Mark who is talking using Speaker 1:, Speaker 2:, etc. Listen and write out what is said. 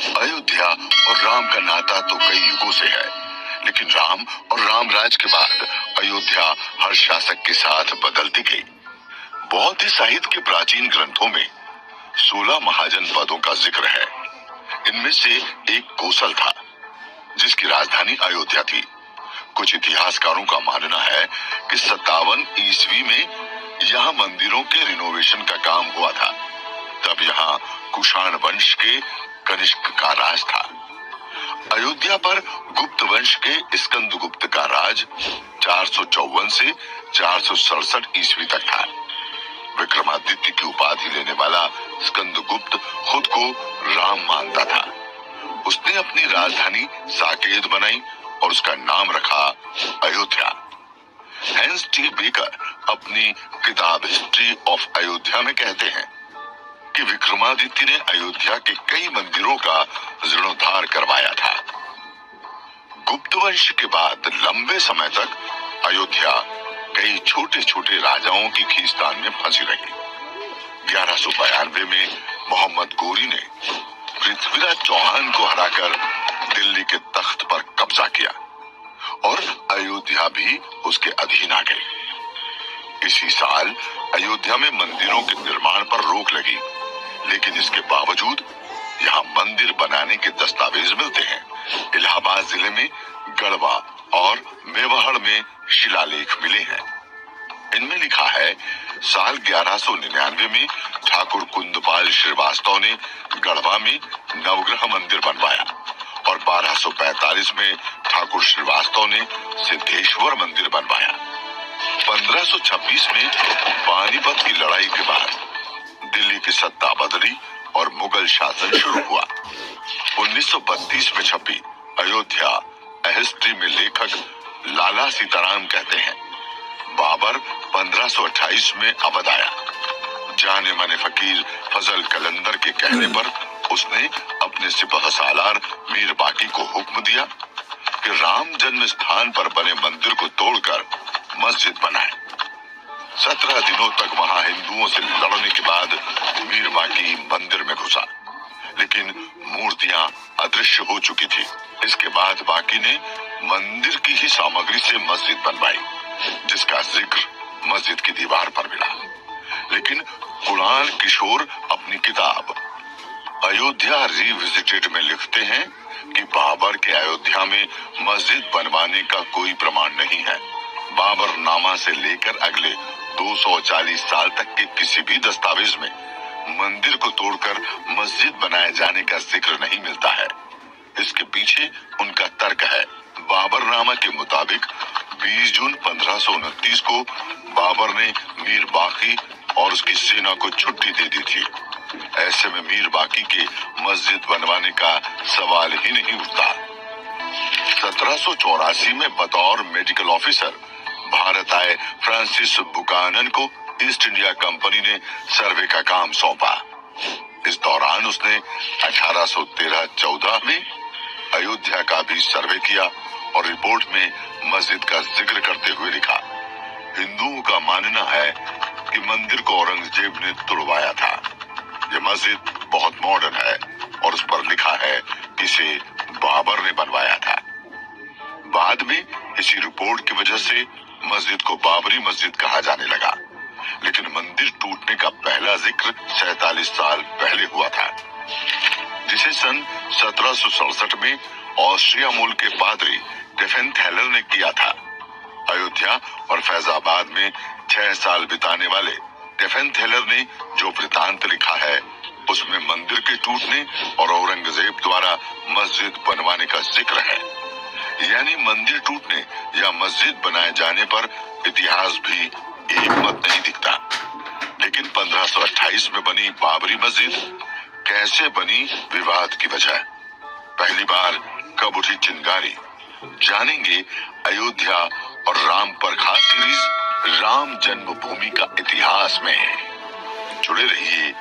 Speaker 1: अयोध्या और राम का नाता तो कई युगों से है, लेकिन राम और रामराज के बाद अयोध्या हर शासक के साथ बदलती गई। बौद्ध साहित्य के प्राचीन ग्रंथों में 16 महाजनपदों का जिक्र है। इनमें से एक कोसल था, जिसकी राजधानी अयोध्या थी। कुछ इतिहासकारों का मानना है कि 57 ईस्वी में यहाँ मंदिरों के रिनोवेशन का काम हुआ था। तब यहाँ कुषाण वंश के कनिष्क का राज था। अयोध्या पर गुप्त वंश के स्कंदगुप्त का राज 454 से 467 ईस्वी तक था। विक्रमादित्य की उपाधि लेने वाला स्कंदगुप्त खुद को राम मानता था। उसने अपनी राजधानी साकेत बनाई और उसका नाम रखा अयोध्या। हैंस टी बेकर अपनी किताब हिस्ट्री ऑफ अयोध्या में कहते हैं कि विक्रमादित्य ने अयोध्या के कई मंदिरों का जीर्णोद्धार करवाया था। गुप्त वंश के बाद लंबे समय तक अयोध्या कई छोटे छोटे राजाओं की खींचतान में फंसी रही। 1192 में मोहम्मद गोरी ने पृथ्वीराज चौहान को हराकर दिल्ली के तख्त पर कब्जा किया और अयोध्या भी उसके अधीन आ गई। इसी साल अयोध्या में मंदिरों के निर्माण पर रोक लगी, लेकिन इसके बावजूद यहाँ मंदिर बनाने के दस्तावेज मिलते हैं। इलाहाबाद जिले में गढ़वा और मेवाड़ में शिलालेख मिले हैं। इनमें लिखा है, साल 1199 में ठाकुर कुंदपाल श्रीवास्तव ने गढ़वा में नवग्रह मंदिर बनवाया और 1245 में ठाकुर श्रीवास्तव ने सिद्धेश्वर मंदिर बनवाया। 1526 में पानीपत की लड़ाई के बाद दिल्ली की सत्ता बदली और मुगल शासन शुरू हुआ। 1932 में छपी अयोध्या हिस्ट्री में लेखक लाला सीताराम कहते हैं, बाबर 1528 में अवध आया। जाने माने फकीर फजल कलंदर के कहने पर उसने अपने सिपह सालार मीर बाकी को हुक्म दिया कि राम जन्म स्थान पर बने मंदिर को तोड़कर मस्जिद बनाए। 17 दिनों तक वहां हिंदुओं से लड़ने के बाद मीर बाकी मंदिर में घुसा, लेकिन मूर्तियां अदृश्य हो चुकी थी। इसके बाद बाकी ने मंदिर की ही सामग्री से मस्जिद बनवाई, जिसका जिक्र मस्जिद की दीवार पर मिला। लेकिन कुणाल किशोर अपनी किताब अयोध्या रिविजिटेड में लिखते हैं कि बाबर के अयोध्या में मस्जिद बनवाने का कोई प्रमाण नहीं है। बाबर नामा से लेकर अगले 240 साल तक के किसी भी दस्तावेज में मंदिर को तोड़कर मस्जिद बनाए जाने का जिक्र नहीं मिलता है। इसके पीछे उनका तर्क है, बाबरनामा के मुताबिक 20 जून 1529 को बाबर ने मीर बाकी और उसकी सेना को छुट्टी दे दी थी। ऐसे में मीर बाकी के मस्जिद बनवाने का सवाल ही नहीं उठता। 1784 में बतौर मेडिकल ऑफिसर भारत आए फ्रांसिस बुकानन को ईस्ट इंडिया कंपनी ने सर्वे का काम सौंपा। इस दौरान उसने 1813-14 में अयोध्या का भी सर्वे किया और रिपोर्ट में मस्जिद का जिक्र करते हुए लिखा, हिंदुओं का मानना है कि मंदिर को औरंगजेब ने तुड़वाया था। ये मस्जिद बहुत मॉडर्न है और उस पर लिखा है कि इसे बाबर ने बनवाया था। बाद में इसी रिपोर्ट की वजह से मस्जिद को बाबरी मस्जिद कहा जाने लगा, लेकिन मंदिर टूटने का पहला जिक्र 47 साल पहले हुआ था, जिसे सन 1767 में ऑस्ट्रिया मूल के पादरी डेफेनथेलर ने किया था। अयोध्या और फैजाबाद में 6 साल बिताने वाले डेफेनथेलर ने जो वृतांत लिखा है, उसमें मंदिर के टूटने और औरंगजेब द्वारा मस्जिद बनवाने का जिक्र है। यानी मंदिर टूटने या मस्जिद बनाए जाने पर इतिहास भी एक मत नहीं दिखता। लेकिन 1528 में बनी बाबरी मस्जिद कैसे बनी, विवाद की वजह। पहली बार कब उठी चिंगारी, जानेंगे अयोध्या और राम पर खास सीरीज राम जन्मभूमि का इतिहास में। जुड़े रहिए